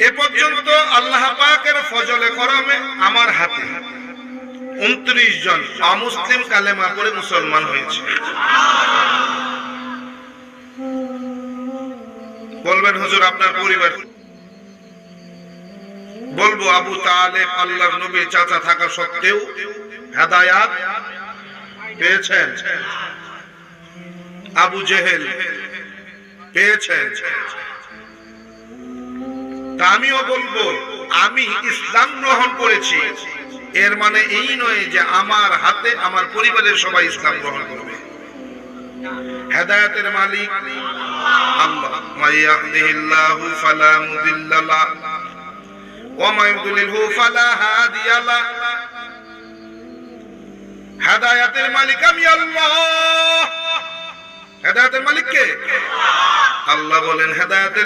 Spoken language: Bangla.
এ পর্যন্ত আল্লাহ পাকের ফজলে করমে আমার হাতে 29 জন অমুসলিম কালেমা পড়ে মুসলমান হয়েছে। বলবেন হুজুর আপনার পরিবার? বলবো আবু তালেব আল্লাহর নবীর চাচা থাকা সত্ত্বেও হেদায়াত পেয়েছেন, আবু জেহেল পেয়েছেন। তা আমিও বলবো আমি ইসলাম গ্রহণ করেছি, এর মানে এই নয় যে আমার হাতে আমার পরিবারের সবাই ইসলাম গ্রহণ করবে। হেদায়েতের মালিক আল্লাহ, মাইয়াহদিহিল্লাহু ফালা মুদিল্লা লাহু ওয়া মাইয়ুদ্লিলহু ফালা হাদিয়া লাহু। হেদায়েতের মালিক আমি আল্লাহ। হেদায়েতের মালিক কে? আল্লাহ বলেন হেদায়েতের